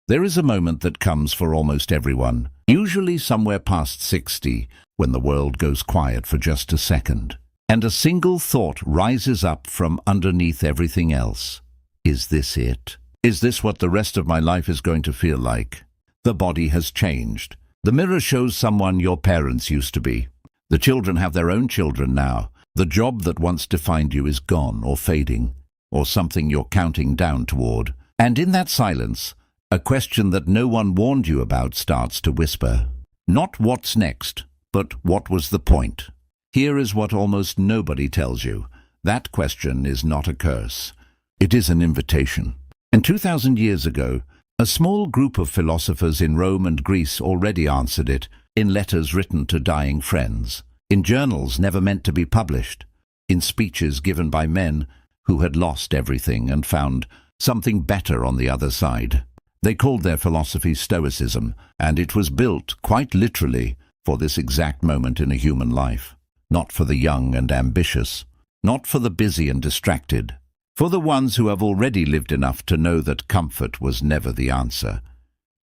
There is a moment that comes for almost everyone, usually somewhere past 60, when the world goes quiet for just a second, and a single thought rises up from underneath everything else. Is this it? Is this what the rest of my life is going to feel like? The body has changed. The mirror shows someone your parents used to be. The children have their own children now. The job that once defined you is gone or fading, or something you're counting down toward. And in that silence, a question that no one warned you about starts to whisper. Not what's next, but what was the point? Here is what almost nobody tells you. That question is not a curse. It is an invitation. And 2,000 years ago, a small group of philosophers in Rome and Greece already answered it in letters written to dying friends, in journals never meant to be published, in speeches given by men who had lost everything and found something better on the other side. They called their philosophy Stoicism, and it was built, quite literally, for this exact moment in a human life. Not for the young and ambitious, not for the busy and distracted, for the ones who have already lived enough to know that comfort was never the answer,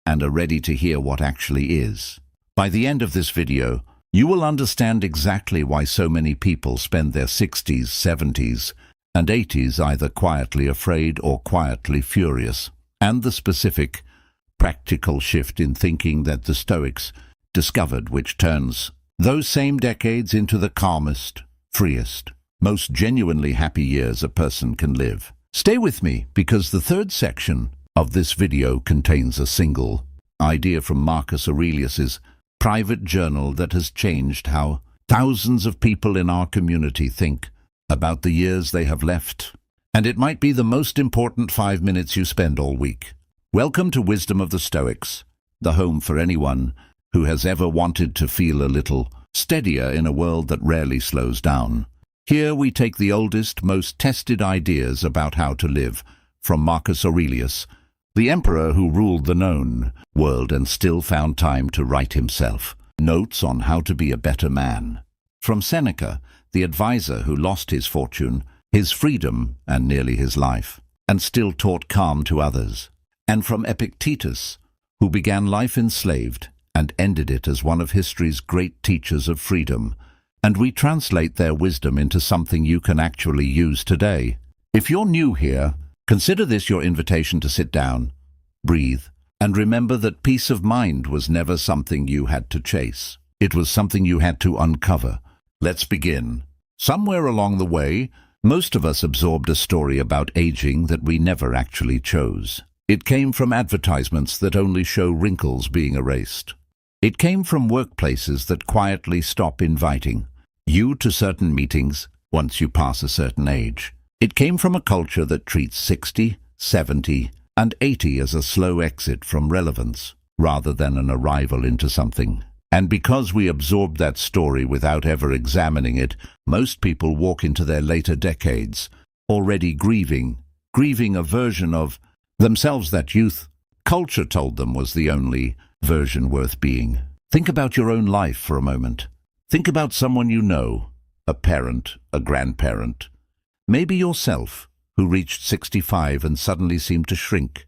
and are ready to hear what actually is. By the end of this video, you will understand exactly why so many people spend their 60s, 70s, and 80s either quietly afraid or quietly furious, and the specific, practical shift in thinking that the Stoics discovered, which turns those same decades into the calmest, freest, most genuinely happy years a person can live. Stay with me, because the third section of this video contains a single idea from Marcus Aurelius's private journal that has changed how thousands of people in our community think about the years they have left. And it might be the most important 5 minutes you spend all week. Welcome to Wisdom of the Stoics, the home for anyone who has ever wanted to feel a little steadier in a world that rarely slows down. Here we take the oldest, most tested ideas about how to live from Marcus Aurelius, the emperor who ruled the known world and still found time to write himself notes on how to be a better man. From Seneca, the advisor who lost his fortune, his freedom, and nearly his life, and still taught calm to others. And from Epictetus, who began life enslaved and ended it as one of history's great teachers of freedom. And we translate their wisdom into something you can actually use today. If you're new here, consider this your invitation to sit down, breathe, and remember that peace of mind was never something you had to chase. It was something you had to uncover. Let's begin. Somewhere along the way, most of us absorbed a story about aging that we never actually chose. It came from advertisements that only show wrinkles being erased. It came from workplaces that quietly stop inviting you to certain meetings once you pass a certain age. It came from a culture that treats 60, 70, and 80 as a slow exit from relevance, rather than an arrival into something. And because we absorbed that story without ever examining it, most people walk into their later decades already grieving a version of themselves that youth culture told them was the only version worth being. Think about your own life for a moment. Think about someone you know, a parent, a grandparent, maybe yourself, who reached 65 and suddenly seemed to shrink.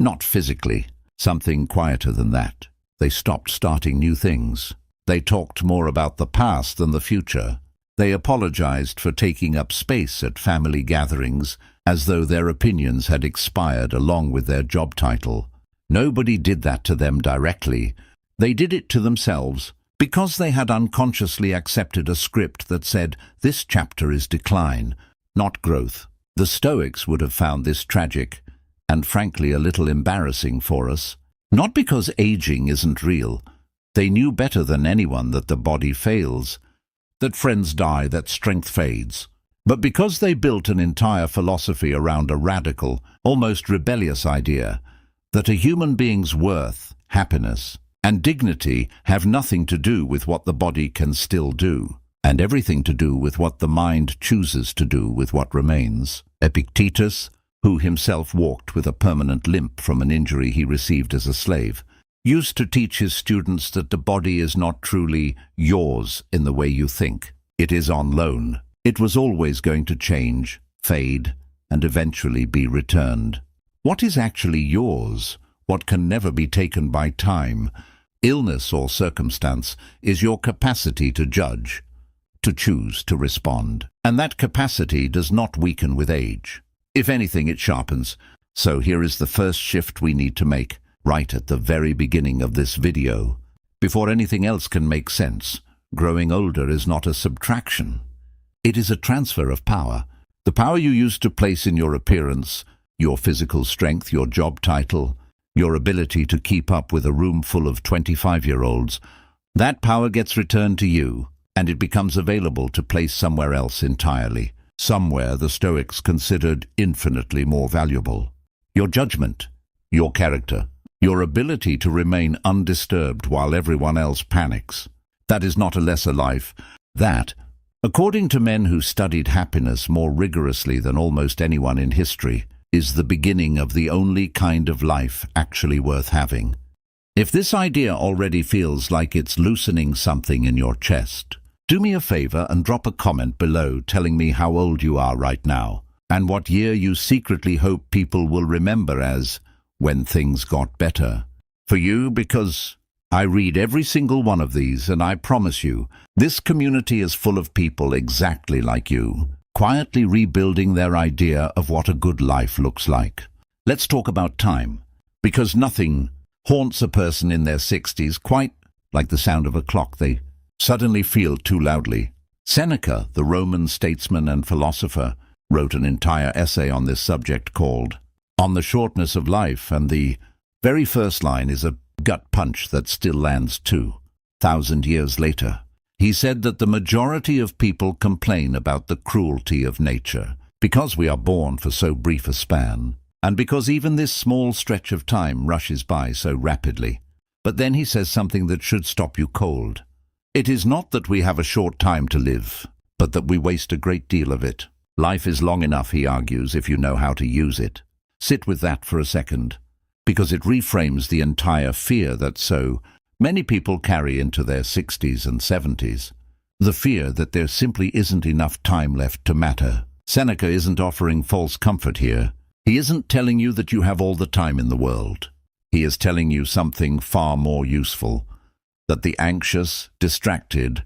Not physically, something quieter than that. They stopped starting new things. They talked more about the past than the future. They apologized for taking up space at family gatherings as though their opinions had expired along with their job title. Nobody did that to them directly. They did it to themselves because they had unconsciously accepted a script that said, this chapter is decline, not growth. The Stoics would have found this tragic and frankly a little embarrassing for us. Not because aging isn't real. They knew better than anyone that the body fails, that friends die, that strength fades. But because they built an entire philosophy around a radical, almost rebellious idea that a human being's worth, happiness, and dignity have nothing to do with what the body can still do, and everything to do with what the mind chooses to do with what remains. Epictetus, who himself walked with a permanent limp from an injury he received as a slave, used to teach his students that the body is not truly yours in the way you think. It is on loan. It was always going to change, fade, and eventually be returned. What is actually yours? what can never be taken by time, illness or circumstance, is your capacity to judge, to choose to respond. And that capacity does not weaken with age. If anything, it sharpens. So here is the first shift we need to make, right at the very beginning of this video. Before anything else can make sense, growing older is not a subtraction. It is a transfer of power. The power you used to place in your appearance, your physical strength, your job title, your ability to keep up with a room full of 25-year-olds, that power gets returned to you, and it becomes available to place somewhere else entirely, somewhere the Stoics considered infinitely more valuable. Your judgment, your character, your ability to remain undisturbed while everyone else panics. That is not a lesser life. That, according to men who studied happiness more rigorously than almost anyone in history, is the beginning of the only kind of life actually worth having. If this idea already feels like it's loosening something in your chest, do me a favor and drop a comment below telling me how old you are right now, and what year you secretly hope people will remember as when things got better. For you, because I read every single one of these, and I promise you, this community is full of people exactly like you, quietly rebuilding their idea of what a good life looks like. Let's talk about time, because nothing haunts a person in their 60s quite like the sound of a clock they suddenly feel too loudly. Seneca, the Roman statesman and philosopher, wrote an entire essay on this subject called On the Shortness of Life, and the very first line is a gut punch that still lands 2,000 years later. He said that the majority of people complain about the cruelty of nature, because we are born for so brief a span, and because even this small stretch of time rushes by so rapidly. But then he says something that should stop you cold. It is not that we have a short time to live, but that we waste a great deal of it. Life is long enough, he argues, if you know how to use it. Sit with that for a second, because it reframes the entire fear that so many people carry into their 60s and 70s. The fear that there simply isn't enough time left to matter. Seneca isn't offering false comfort here. He isn't telling you that you have all the time in the world. He is telling you something far more useful, that the anxious, distracted,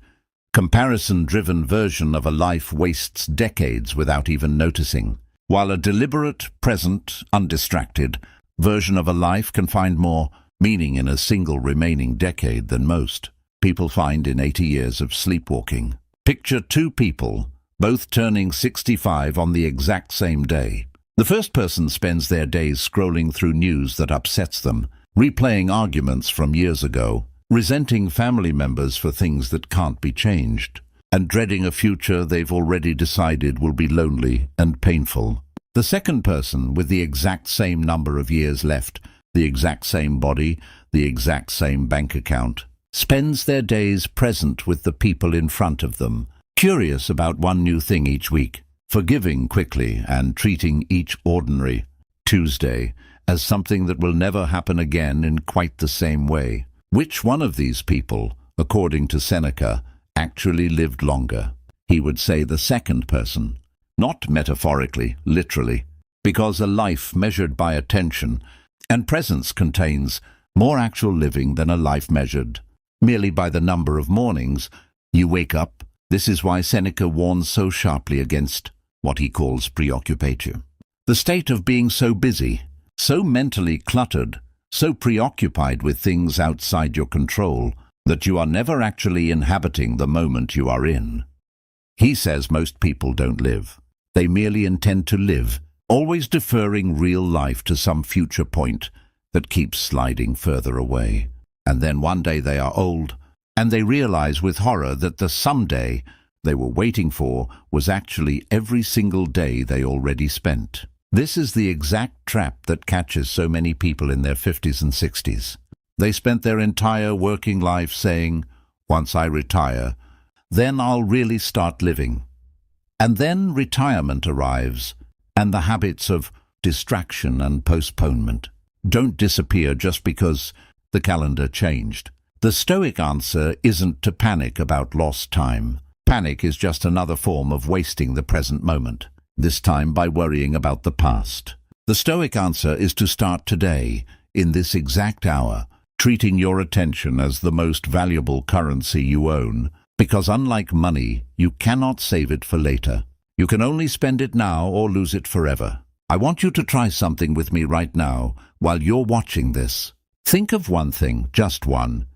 comparison-driven version of a life wastes decades without even noticing, while a deliberate, present, undistracted version of a life can find more meaning in a single remaining decade than most people find in 80 years of sleepwalking. Picture two people, both turning 65 on the exact same day. The first person spends their days scrolling through news that upsets them, replaying arguments from years ago, resenting family members for things that can't be changed, and dreading a future they've already decided will be lonely and painful. The second person, with the exact same number of years left, the exact same body, the exact same bank account, spends their days present with the people in front of them, curious about one new thing each week, forgiving quickly and treating each ordinary Tuesday as something that will never happen again in quite the same way. Which one of these people, according to Seneca, actually lived longer? He would say the second person, not metaphorically, literally, because a life measured by attention and presence contains more actual living than a life measured merely by the number of mornings you wake up. This is why Seneca warns so sharply against what he calls preoccupatio. The state of being so busy, so mentally cluttered, so preoccupied with things outside your control that you are never actually inhabiting the moment you are in. He says most people don't live. They merely intend to live, always deferring real life to some future point that keeps sliding further away. And then one day they are old, and they realize with horror that the someday they were waiting for was actually every single day they already spent. This is the exact trap that catches so many people in their 50s and 60s. They spent their entire working life saying, once I retire, then I'll really start living. And then retirement arrives, and the habits of distraction and postponement don't disappear just because the calendar changed. The Stoic answer isn't to panic about lost time. Panic is just another form of wasting the present moment, this time by worrying about the past. The Stoic answer is to start today, in this exact hour, treating your attention as the most valuable currency you own, because unlike money, you cannot save it for later. You can only spend it now or lose it forever. I want you to try something with me right now while you're watching this. Think of one thing, just one,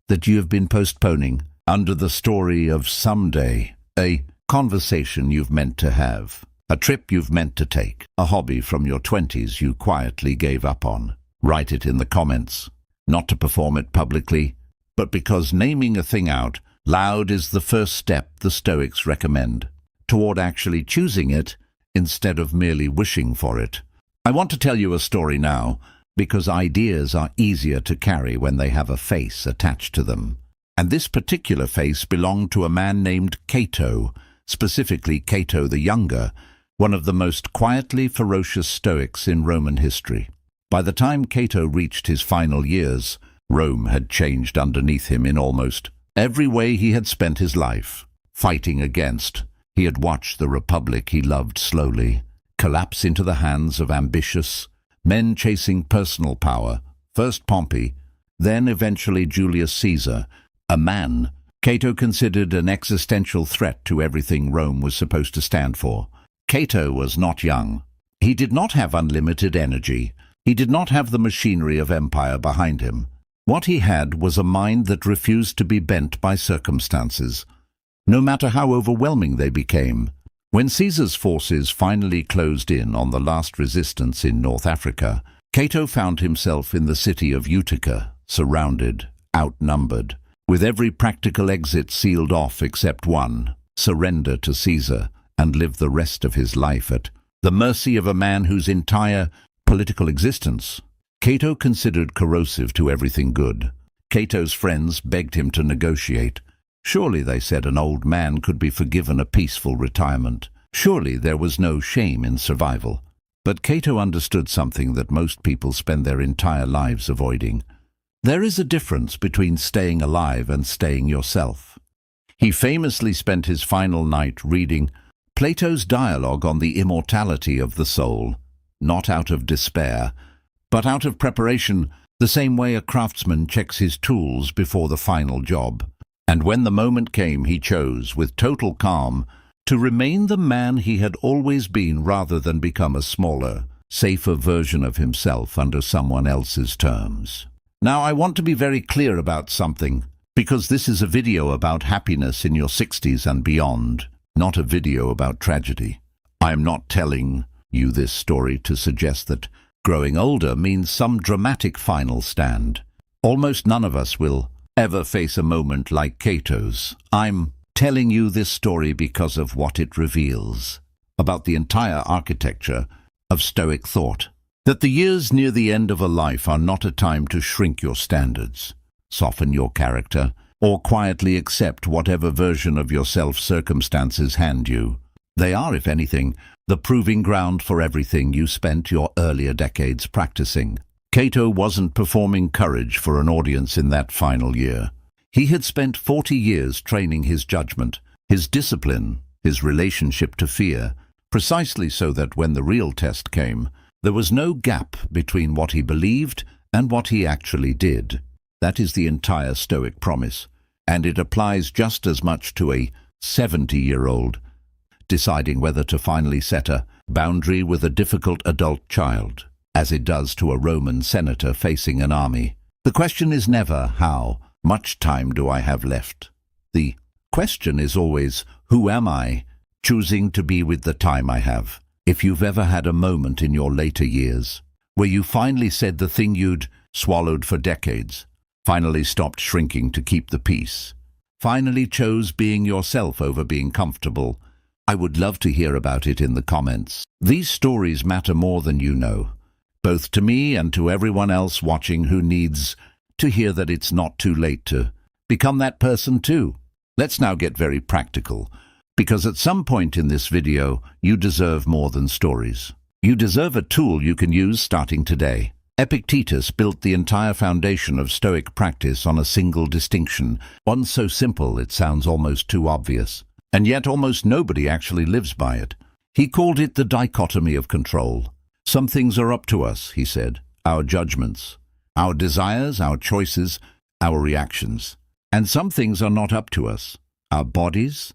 that you have been postponing under the story of someday, a conversation you've meant to have, a trip you've meant to take, a hobby from your 20s you quietly gave up on. Write it in the comments, not to perform it publicly, but because naming a thing out loud is the first step the Stoics recommend toward actually choosing it instead of merely wishing for it. I want to tell you a story now because ideas are easier to carry when they have a face attached to them. And this particular face belonged to a man named Cato, specifically Cato the Younger, one of the most quietly ferocious Stoics in Roman history. By the time Cato reached his final years, Rome had changed underneath him in almost every way he had spent his life. Fighting against, he had watched the republic he loved slowly collapse into the hands of ambitious men chasing personal power, first Pompey, then eventually Julius Caesar, a man Cato considered an existential threat to everything Rome was supposed to stand for. Cato was not young. He did not have unlimited energy. He did not have the machinery of empire behind him. What he had was a mind that refused to be bent by circumstances, no matter how overwhelming they became. When Caesar's forces finally closed in on the last resistance in North Africa, Cato found himself in the city of Utica, surrounded, outnumbered, with every practical exit sealed off except one: surrender to Caesar and live the rest of his life at the mercy of a man whose entire political existence Cato considered corrosive to everything good. Cato's friends begged him to negotiate. Surely, they said, an old man could be forgiven a peaceful retirement. Surely there was no shame in survival. But Cato understood something that most people spend their entire lives avoiding. There is a difference between staying alive and staying yourself. He famously spent his final night reading Plato's dialogue on the immortality of the soul, not out of despair, but out of preparation, the same way a craftsman checks his tools before the final job. And when the moment came, he chose, with total calm, to remain the man he had always been rather than become a smaller, safer version of himself under someone else's terms. Now, I want to be very clear about something, because this is a video about happiness in your 60s and beyond, not a video about tragedy. I am not telling you this story to suggest that growing older means some dramatic final stand. Almost none of us will ever face a moment like Cato's. I'm telling you this story because of what it reveals about the entire architecture of Stoic thought. That the years near the end of a life are not a time to shrink your standards, soften your character, or quietly accept whatever version of yourself circumstances hand you. They are, if anything, the proving ground for everything you spent your earlier decades practicing. Cato wasn't performing courage for an audience in that final year. He had spent 40 years training his judgment, his discipline, his relationship to fear, precisely so that when the real test came, there was no gap between what he believed and what he actually did. That is the entire Stoic promise, and it applies just as much to a 70-year-old deciding whether to finally set a boundary with a difficult adult child, as it does to a Roman senator facing an army. The question is never, how much time do I have left? The question is always, who am I, choosing to be with the time I have? If you've ever had a moment in your later years where you finally said the thing you'd swallowed for decades, finally stopped shrinking to keep the peace, finally chose being yourself over being comfortable, I would love to hear about it in the comments. These stories matter more than you know, both to me and to everyone else watching who needs to hear that it's not too late to become that person too. Let's now get very practical, because at some point in this video, you deserve more than stories. You deserve a tool you can use starting today. Epictetus built the entire foundation of Stoic practice on a single distinction, one so simple it sounds almost too obvious, and yet almost nobody actually lives by it. He called it the dichotomy of control. Some things are up to us, he said, our judgments, our desires, our choices, our reactions. And some things are not up to us. Our bodies,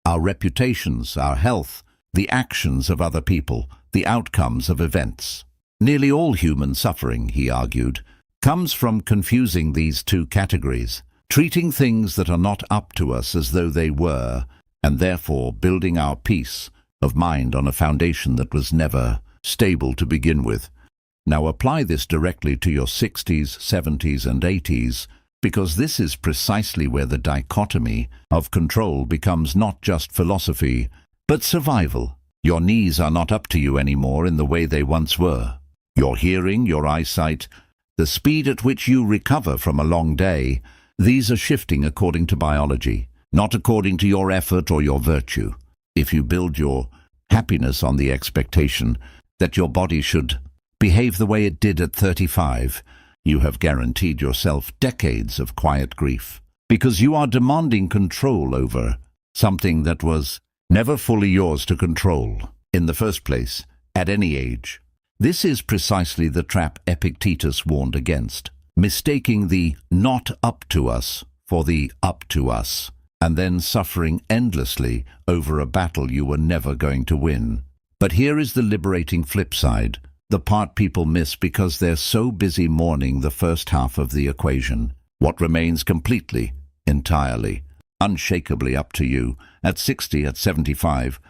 our reputations, our health, the actions of other people, the outcomes of events. Nearly all human suffering, he argued, comes from confusing these two categories, treating things that are not up to us as though they were, and therefore building our peace of mind on a foundation that was never stable to begin with. Now apply this directly to your 60s, 70s, and 80s, because this is precisely where the dichotomy of control becomes not just philosophy, but survival. Your knees are not up to you anymore in the way they once were. Your hearing, your eyesight, the speed at which you recover from a long day, these are shifting according to biology, not according to your effort or your virtue. If you build your happiness on the expectation that your body should behave the way it did at 35, you have guaranteed yourself decades of quiet grief, because you are demanding control over something that was never fully yours to control in the first place, at any age. This is precisely the trap Epictetus warned against, mistaking the not up to us for the up to us, and then suffering endlessly over a battle you were never going to win. But here is the liberating flip side, the part people miss because they're so busy mourning the first half of the equation. What remains completely, entirely, unshakably up to you, at 60, at 75,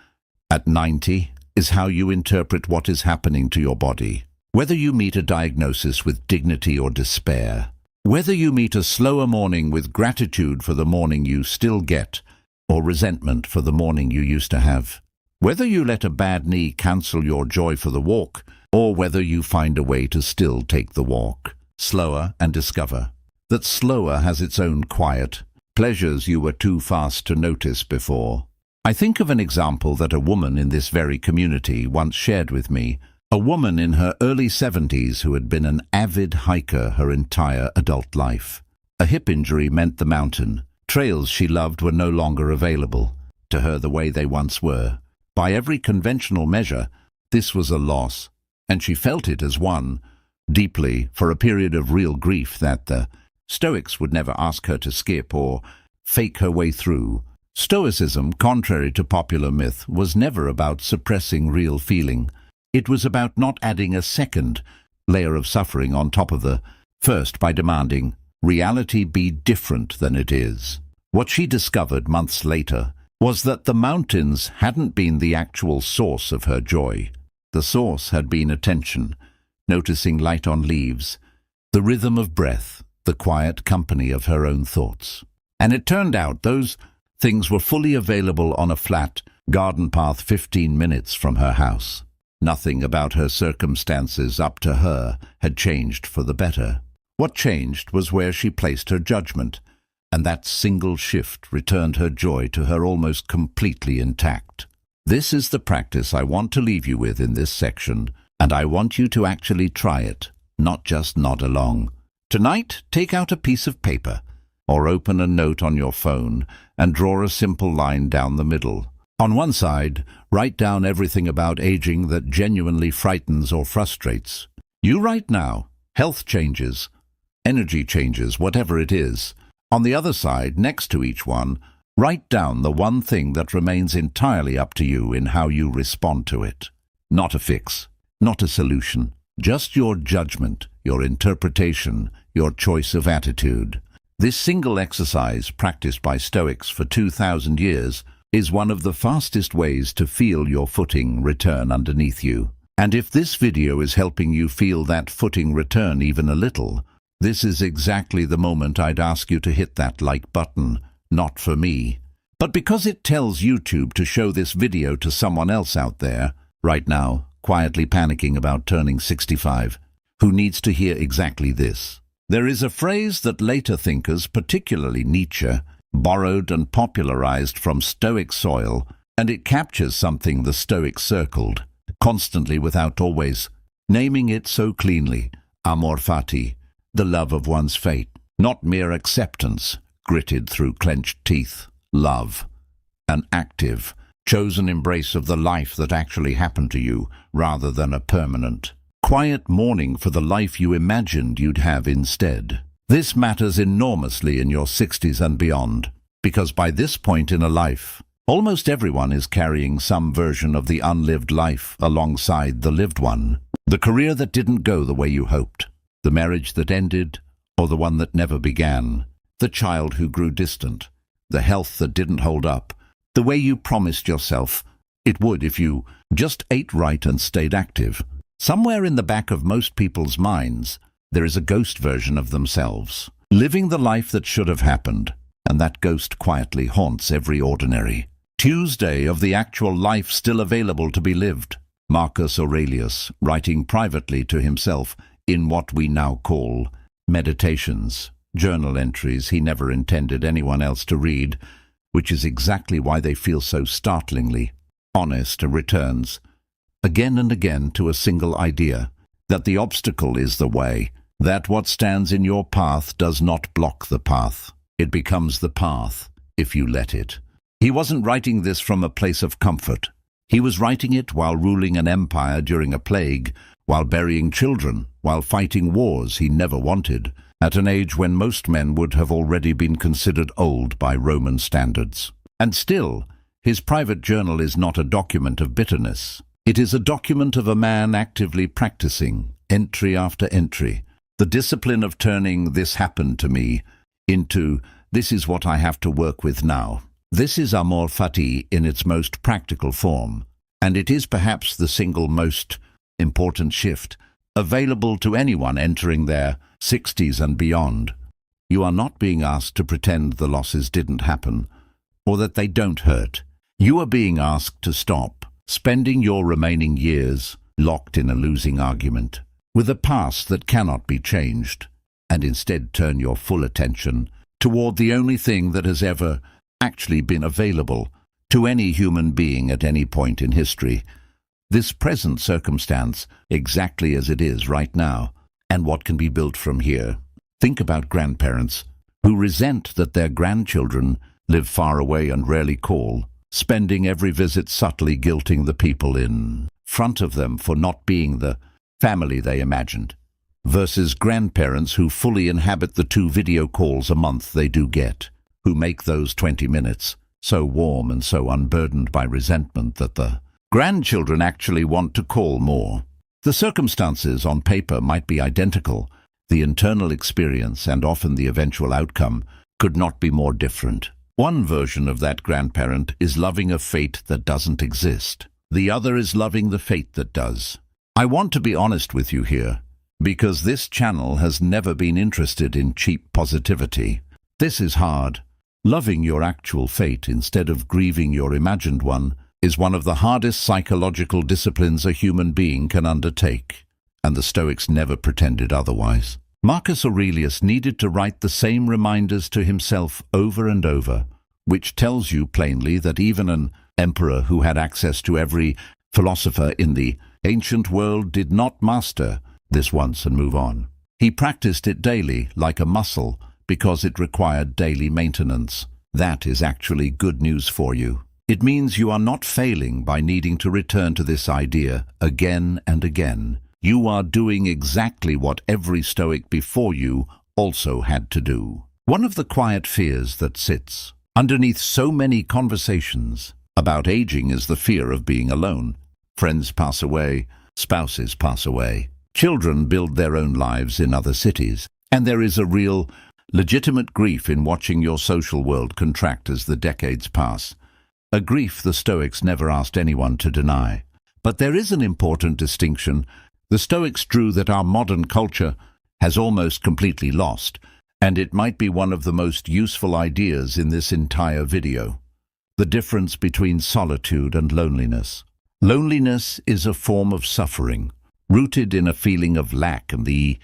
at 90, is how you interpret what is happening to your body. Whether you meet a diagnosis with dignity or despair, whether you meet a slower morning with gratitude for the morning you still get, or resentment for the morning you used to have, whether you let a bad knee cancel your joy for the walk, or whether you find a way to still take the walk, slower, and discover that slower has its own quiet pleasures you were too fast to notice before. I think of an example that a woman in this very community once shared with me, a woman in her early 70s who had been an avid hiker her entire adult life. A hip injury meant the mountain. Trails she loved were no longer available to her the way they once were. By every conventional measure, this was a loss, and she felt it as one, deeply, for a period of real grief that the Stoics would never ask her to skip or fake her way through. Stoicism, contrary to popular myth, was never about suppressing real feeling. It was about not adding a second layer of suffering on top of the first by demanding reality be different than it is. What she discovered months later was that the mountains hadn't been the actual source of her joy. The source had been attention, noticing light on leaves, the rhythm of breath, the quiet company of her own thoughts. And it turned out those things were fully available on a flat garden path 15 minutes from her house. Nothing about her circumstances up to her had changed for the better. What changed was where she placed her judgment, and that single shift returned her joy to her almost completely intact. This is the practice I want to leave you with in this section, and I want you to actually try it, not just nod along. Tonight, take out a piece of paper, or open a note on your phone and draw a simple line down the middle. On one side, write down everything about aging that genuinely frightens or frustrates you right now. Health changes, energy changes, whatever it is. On the other side, next to each one, write down the one thing that remains entirely up to you in how you respond to it. Not a fix, not a solution, just your judgment, your interpretation, your choice of attitude. This single exercise, practiced by Stoics for 2,000 years, is one of the fastest ways to feel your footing return underneath you. And if this video is helping you feel that footing return even a little, this is exactly the moment I'd ask you to hit that like button, not for me, but because it tells YouTube to show this video to someone else out there, right now, quietly panicking about turning 65, who needs to hear exactly this. There is a phrase that later thinkers, particularly Nietzsche, borrowed and popularized from Stoic soil, and it captures something the Stoics circled, constantly without always naming it so cleanly: amor fati, the love of one's fate, not mere acceptance, gritted through clenched teeth. Love, an active, chosen embrace of the life that actually happened to you, rather than a permanent quiet mourning for the life you imagined you'd have instead. This matters enormously in your 60s and beyond, because by this point in a life, almost everyone is carrying some version of the unlived life alongside the lived one. The career that didn't go the way you hoped, the marriage that ended, or the one that never began, the child who grew distant, the health that didn't hold up, the way you promised yourself it would if you just ate right and stayed active. Somewhere in the back of most people's minds, there is a ghost version of themselves, living the life that should have happened, and that ghost quietly haunts every ordinary Tuesday of the actual life still available to be lived. Marcus Aurelius, writing privately to himself in what we now call meditations, journal entries he never intended anyone else to read, which is exactly why they feel so startlingly honest, returns again and again to a single idea, that the obstacle is the way, that what stands in your path does not block the path. It becomes the path if you let it. He wasn't writing this from a place of comfort. He was writing it while ruling an empire during a plague, while burying children, while fighting wars he never wanted, at an age when most men would have already been considered old by Roman standards. And still, his private journal is not a document of bitterness. It is a document of a man actively practicing, entry after entry, the discipline of turning "this happened to me" into "this is what I have to work with now." This is amor fati in its most practical form, and it is perhaps the single most important shift available to anyone entering their 60s and beyond. You are not being asked to pretend the losses didn't happen, or that they don't hurt. You are being asked to stop spending your remaining years locked in a losing argument with a past that cannot be changed, and instead turn your full attention toward the only thing that has ever actually been available to any human being at any point in history. This present circumstance, exactly as it is right now, and what can be built from here. Think about grandparents who resent that their grandchildren live far away and rarely call, spending every visit subtly guilting the people in front of them for not being the family they imagined, versus grandparents who fully inhabit the 2 video calls a month they do get, who make those 20 minutes so warm and so unburdened by resentment that the grandchildren actually want to call more. The circumstances on paper might be identical. The internal experience and often the eventual outcome could not be more different. One version of that grandparent is loving a fate that doesn't exist. The other is loving the fate that does. I want to be honest with you here, because this channel has never been interested in cheap positivity. This is hard. Loving your actual fate instead of grieving your imagined one is one of the hardest psychological disciplines a human being can undertake, and the Stoics never pretended otherwise. Marcus Aurelius needed to write the same reminders to himself over and over, which tells you plainly that even an emperor who had access to every philosopher in the ancient world did not master this once and move on. He practiced it daily, like a muscle, because it required daily maintenance. That is actually good news for you. It means you are not failing by needing to return to this idea again and again. You are doing exactly what every Stoic before you also had to do. One of the quiet fears that sits underneath so many conversations about aging is the fear of being alone. Friends pass away, spouses pass away, children build their own lives in other cities, and there is a real, legitimate grief in watching your social world contract as the decades pass. A grief the Stoics never asked anyone to deny. But there is an important distinction the Stoics drew that our modern culture has almost completely lost, and it might be one of the most useful ideas in this entire video. The difference between solitude and loneliness. Loneliness is a form of suffering, rooted in a feeling of lack and the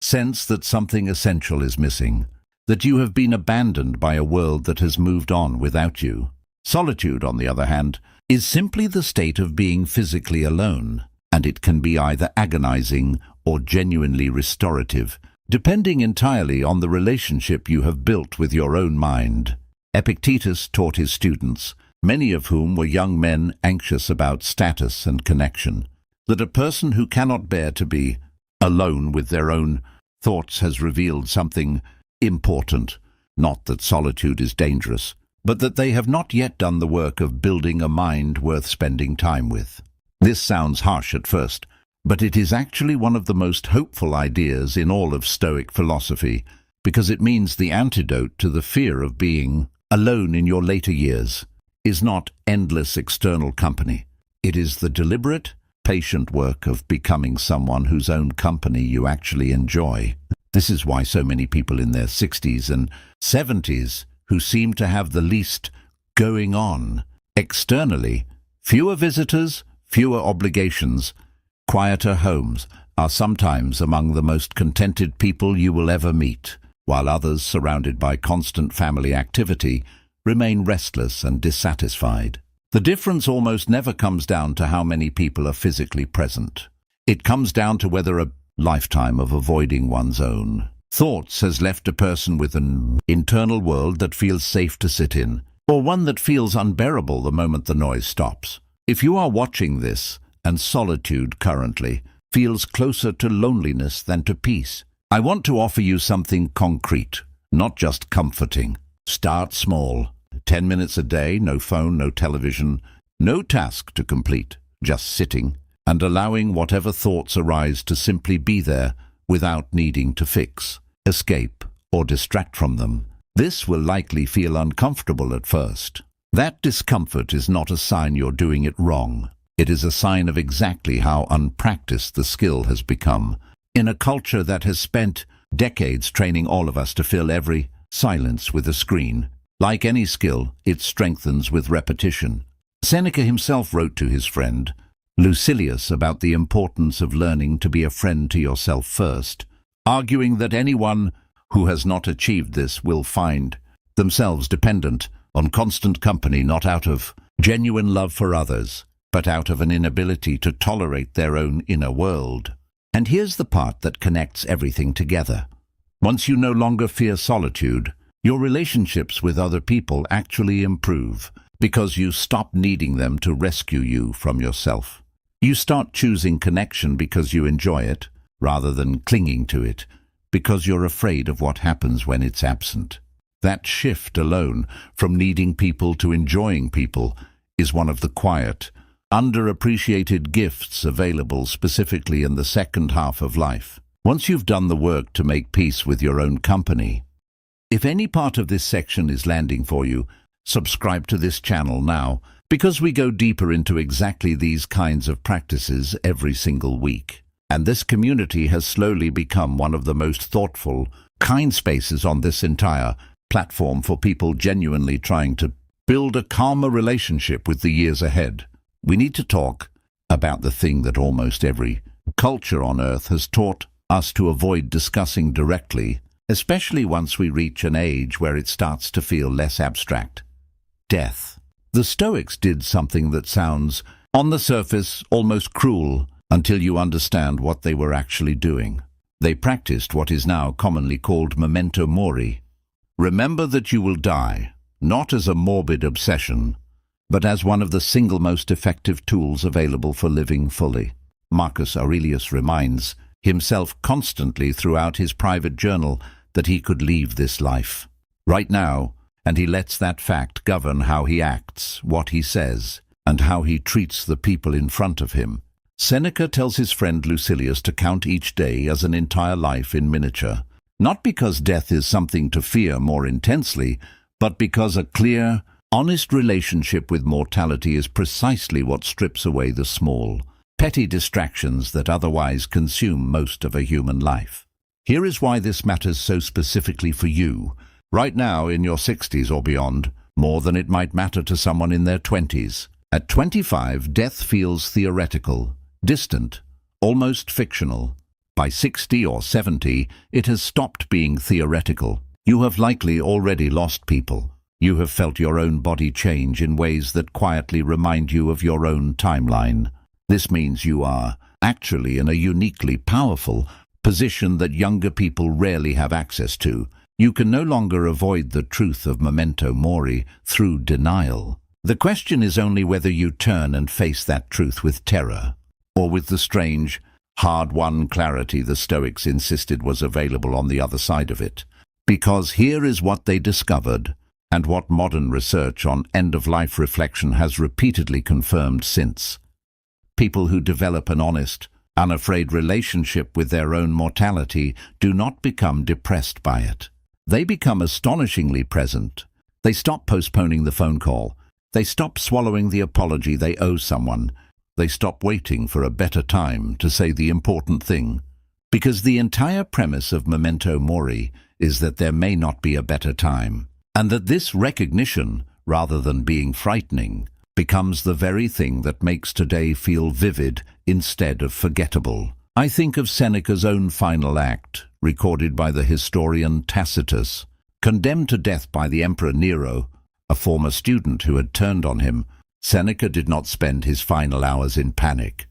sense that something essential is missing, that you have been abandoned by a world that has moved on without you. Solitude, on the other hand, is simply the state of being physically alone, and it can be either agonizing or genuinely restorative, depending entirely on the relationship you have built with your own mind. Epictetus taught his students, many of whom were young men anxious about status and connection, that a person who cannot bear to be alone with their own thoughts has revealed something important. Not that solitude is dangerous, but that they have not yet done the work of building a mind worth spending time with. This sounds harsh at first, but it is actually one of the most hopeful ideas in all of Stoic philosophy, because it means the antidote to the fear of being alone in your later years is not endless external company. It is the deliberate, patient work of becoming someone whose own company you actually enjoy. This is why so many people in their 60s and 70s who seem to have the least going on externally, fewer visitors, fewer obligations, quieter homes, are sometimes among the most contented people you will ever meet, while others, surrounded by constant family activity, remain restless and dissatisfied. The difference almost never comes down to how many people are physically present. It comes down to whether a lifetime of avoiding one's own thoughts has left a person with an internal world that feels safe to sit in, or one that feels unbearable the moment the noise stops. If you are watching this, and solitude currently feels closer to loneliness than to peace, I want to offer you something concrete, not just comforting. Start small. 10 minutes a day, no phone, no television, no task to complete, just sitting and allowing whatever thoughts arise to simply be there without needing to fix, escape, or distract from them. This will likely feel uncomfortable at first. That discomfort is not a sign you're doing it wrong. It is a sign of exactly how unpracticed the skill has become. In a culture that has spent decades training all of us to fill every silence with a screen, like any skill, it strengthens with repetition. Seneca himself wrote to his friend Lucilius about the importance of learning to be a friend to yourself first, arguing that anyone who has not achieved this will find themselves dependent on constant company, not out of genuine love for others, but out of an inability to tolerate their own inner world. And here's the part that connects everything together. Once you no longer fear solitude, your relationships with other people actually improve, because you stop needing them to rescue you from yourself. You start choosing connection because you enjoy it, rather than clinging to it, because you're afraid of what happens when it's absent. That shift alone, from needing people to enjoying people, is one of the quiet, underappreciated gifts available specifically in the second half of life. Once you've done the work to make peace with your own company. If any part of this section is landing for you, subscribe to this channel now, because we go deeper into exactly these kinds of practices every single week. And this community has slowly become one of the most thoughtful, kind spaces on this entire platform for people genuinely trying to build a calmer relationship with the years ahead. We need to talk about the thing that almost every culture on Earth has taught us to avoid discussing directly, especially once we reach an age where it starts to feel less abstract: death. The Stoics did something that sounds, on the surface, almost cruel until you understand what they were actually doing. They practiced what is now commonly called memento mori. Remember that you will die, not as a morbid obsession, but as one of the single most effective tools available for living fully. Marcus Aurelius reminds himself constantly throughout his private journal that he could leave this life right now, and he lets that fact govern how he acts, what he says, and how he treats the people in front of him. Seneca tells his friend Lucilius to count each day as an entire life in miniature, not because death is something to fear more intensely, but because a clear, honest relationship with mortality is precisely what strips away the small, petty distractions that otherwise consume most of a human life. Here is why this matters so specifically for you, right now in your 60s or beyond, more than it might matter to someone in their 20s. At 25, death feels theoretical, distant, almost fictional. By 60 or 70, it has stopped being theoretical. You have likely already lost people. You have felt your own body change in ways that quietly remind you of your own timeline. This means you are actually in a uniquely powerful position that younger people rarely have access to. You can no longer avoid the truth of memento mori through denial. The question is only whether you turn and face that truth with terror, or with the strange, hard-won clarity the Stoics insisted was available on the other side of it. Because here is what they discovered, and what modern research on end-of-life reflection has repeatedly confirmed since. People who develop an honest, unafraid relationship with their own mortality do not become depressed by it. They become astonishingly present. They stop postponing the phone call. They stop swallowing the apology they owe someone. They stop waiting for a better time to say the important thing. Because the entire premise of memento mori is that there may not be a better time, and that this recognition, rather than being frightening, becomes the very thing that makes today feel vivid instead of forgettable. I think of Seneca's own final act, recorded by the historian Tacitus. Condemned to death by the Emperor Nero, a former student who had turned on him, Seneca did not spend his final hours in panic.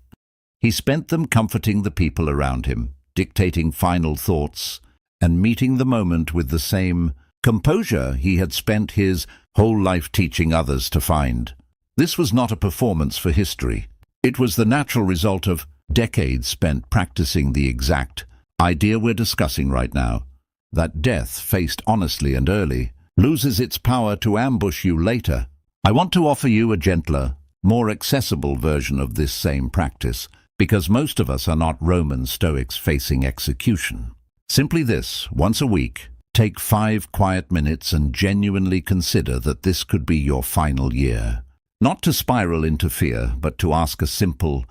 He spent them comforting the people around him, dictating final thoughts, and meeting the moment with the same composure he had spent his whole life teaching others to find. This was not a performance for history. It was the natural result of decades spent practicing the exact idea we're discussing right now, that death, faced honestly and early, loses its power to ambush you later. I want to offer you a gentler, more accessible version of this same practice, because most of us are not Roman Stoics facing execution. Simply this: once a week, take 5 quiet minutes and genuinely consider that this could be your final year. Not to spiral into fear, but to ask a simple,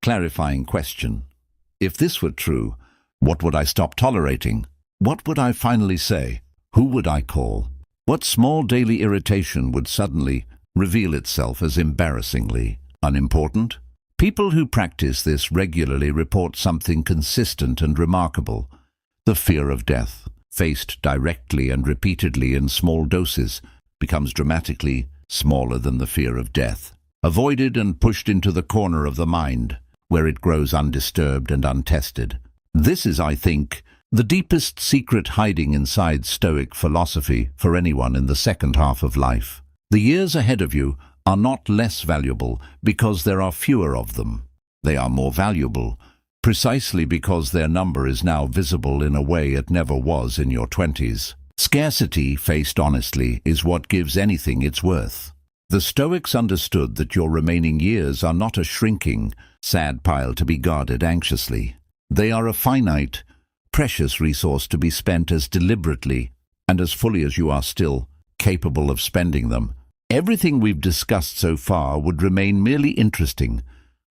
clarifying question. If this were true, what would I stop tolerating? What would I finally say? Who would I call? What small daily irritation would suddenly reveal itself as embarrassingly unimportant? People who practice this regularly report something consistent and remarkable. The fear of death, faced directly and repeatedly in small doses, becomes dramatically smaller than the fear of death, avoided and pushed into the corner of the mind, where it grows undisturbed and untested. This is, I think, the deepest secret hiding inside Stoic philosophy for anyone in the second half of life. The years ahead of you are not less valuable because there are fewer of them. They are more valuable precisely because their number is now visible in a way it never was in your 20s. Scarcity, faced honestly, is what gives anything its worth. The Stoics understood that your remaining years are not a shrinking, sad pile to be guarded anxiously. They are a finite, precious resource to be spent as deliberately and as fully as you are still capable of spending them. Everything we've discussed so far would remain merely interesting,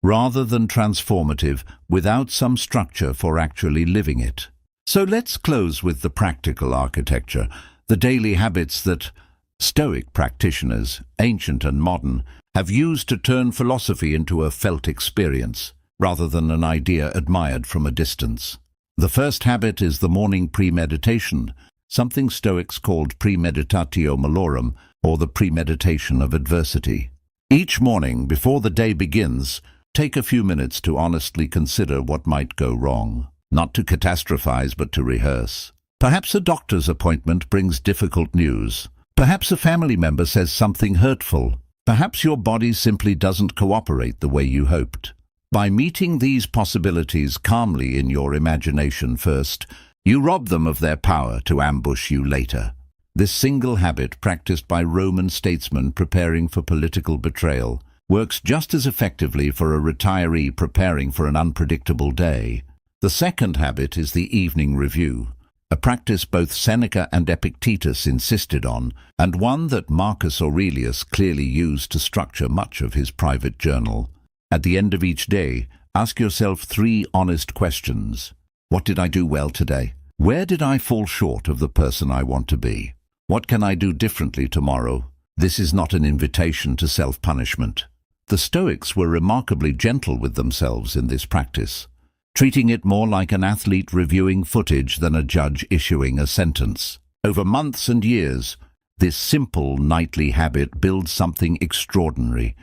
rather than transformative, without some structure for actually living it. So let's close with the practical architecture, the daily habits that Stoic practitioners, ancient and modern, have used to turn philosophy into a felt experience, rather than an idea admired from a distance. The first habit is the morning premeditation, something Stoics called premeditatio malorum, or the premeditation of adversity. Each morning, before the day begins, take a few minutes to honestly consider what might go wrong. Not to catastrophize, but to rehearse. Perhaps a doctor's appointment brings difficult news. Perhaps a family member says something hurtful. Perhaps your body simply doesn't cooperate the way you hoped. By meeting these possibilities calmly in your imagination first, you rob them of their power to ambush you later. This single habit, practiced by Roman statesmen preparing for political betrayal, works just as effectively for a retiree preparing for an unpredictable day. The second habit is the evening review, a practice both Seneca and Epictetus insisted on, and one that Marcus Aurelius clearly used to structure much of his private journal. At the end of each day, ask yourself 3 honest questions. What did I do well today? Where did I fall short of the person I want to be? What can I do differently tomorrow? This is not an invitation to self-punishment. The Stoics were remarkably gentle with themselves in this practice, treating it more like an athlete reviewing footage than a judge issuing a sentence. Over months and years, this simple nightly habit builds something extraordinary,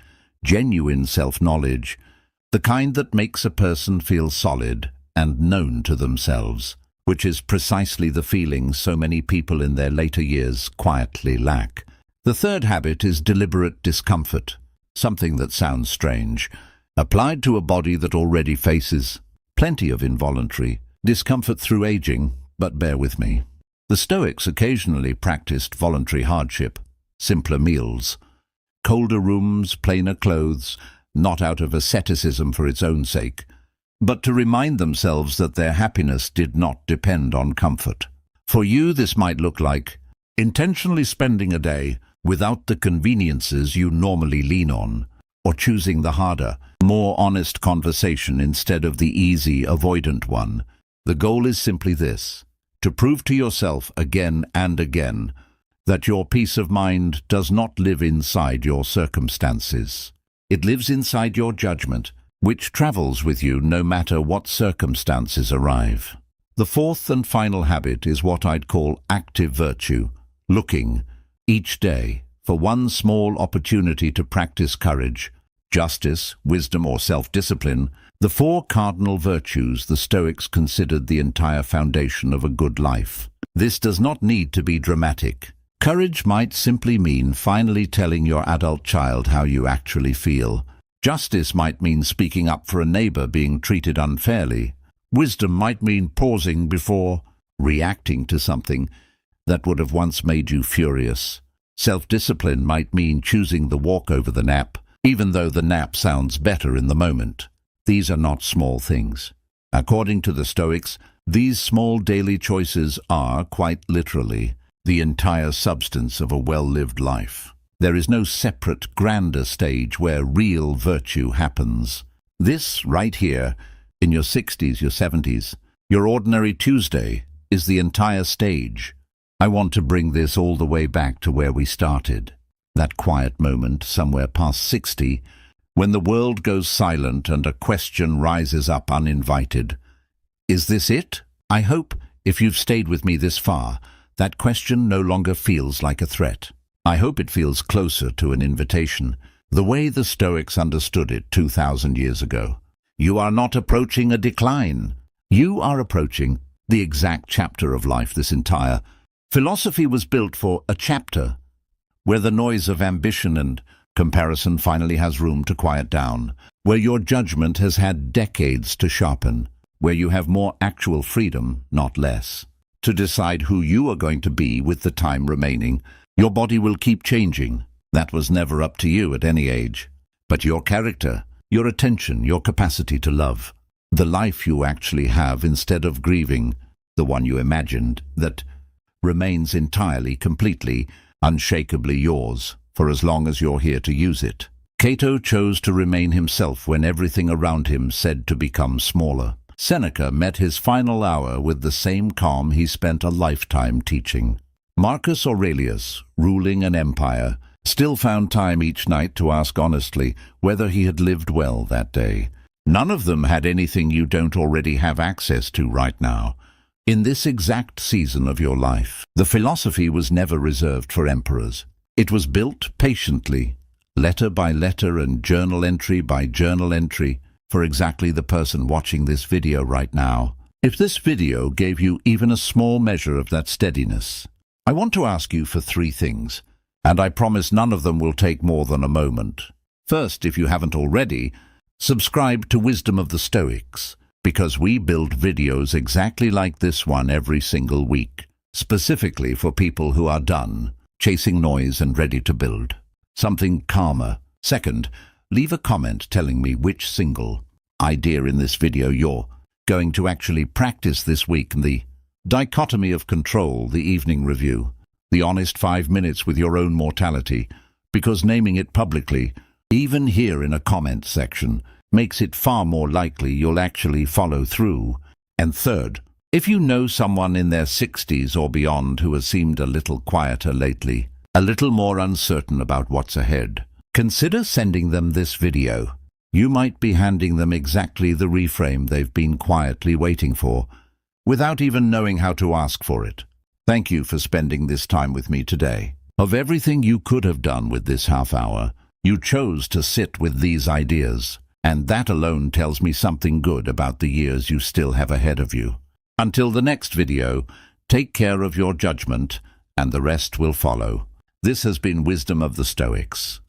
genuine self-knowledge, the kind that makes a person feel solid and known to themselves, which is precisely the feeling so many people in their later years quietly lack. The third habit is deliberate discomfort, something that sounds strange, applied to a body that already faces plenty of involuntary discomfort through aging, but bear with me. The Stoics occasionally practiced voluntary hardship, simpler meals, colder rooms, plainer clothes, not out of asceticism for its own sake, but to remind themselves that their happiness did not depend on comfort. For you, this might look like intentionally spending a day without the conveniences you normally lean on, or choosing the harder, more honest conversation instead of the easy, avoidant one. The goal is simply this: to prove to yourself again and again that your peace of mind does not live inside your circumstances. It lives inside your judgment, which travels with you no matter what circumstances arrive. The fourth and final habit is what I'd call active virtue, looking, each day, for one small opportunity to practice courage, justice, wisdom, or self-discipline, the four cardinal virtues the Stoics considered the entire foundation of a good life. This does not need to be dramatic. Courage might simply mean finally telling your adult child how you actually feel. Justice might mean speaking up for a neighbor being treated unfairly. Wisdom might mean pausing before reacting to something that would have once made you furious. Self-discipline might mean choosing the walk over the nap, even though the nap sounds better in the moment. These are not small things. According to the Stoics, these small daily choices are, quite literally, the entire substance of a well-lived life. There is no separate, grander stage where real virtue happens. This, right here, in your 60s, your 70s, your ordinary Tuesday, is the entire stage. I want to bring this all the way back to where we started. That quiet moment, somewhere past 60, when the world goes silent and a question rises up uninvited. Is this it? I hope, if you've stayed with me this far, that question no longer feels like a threat. I hope it feels closer to an invitation, the way the Stoics understood it 2,000 years ago. You are not approaching a decline. You are approaching the exact chapter of life. This entire philosophy was built for a chapter where the noise of ambition and comparison finally has room to quiet down, where your judgment has had decades to sharpen, where you have more actual freedom, not less, to decide who you are going to be with the time remaining. Your body will keep changing. That was never up to you at any age. But your character, your attention, your capacity to love, the life you actually have instead of grieving, the one you imagined, that remains entirely, completely, unshakably yours, for as long as you're here to use it. Cato chose to remain himself when everything around him said to become smaller. Seneca met his final hour with the same calm he spent a lifetime teaching. Marcus Aurelius, ruling an empire, still found time each night to ask honestly whether he had lived well that day. None of them had anything you don't already have access to right now. In this exact season of your life, the philosophy was never reserved for emperors. It was built patiently, letter by letter and journal entry by journal entry, for exactly the person watching this video right now. If this video gave you even a small measure of that steadiness, I want to ask you for 3 things, and I promise none of them will take more than a moment. First, if you haven't already, subscribe to Wisdom of the Stoics, because we build videos exactly like this one every single week, specifically for people who are done chasing noise and ready to build something calmer. Second, leave a comment telling me which single idea in this video you're going to actually practice this week. The dichotomy of control, the evening review, the honest 5 minutes with your own mortality, because naming it publicly, even here in a comment section, makes it far more likely you'll actually follow through. And third, if you know someone in their 60s or beyond who has seemed a little quieter lately, a little more uncertain about what's ahead, consider sending them this video. You might be handing them exactly the reframe they've been quietly waiting for, without even knowing how to ask for it. Thank you for spending this time with me today. Of everything you could have done with this half hour, you chose to sit with these ideas, and that alone tells me something good about the years you still have ahead of you. Until the next video, take care of your judgment, and the rest will follow. This has been Wisdom of the Stoics.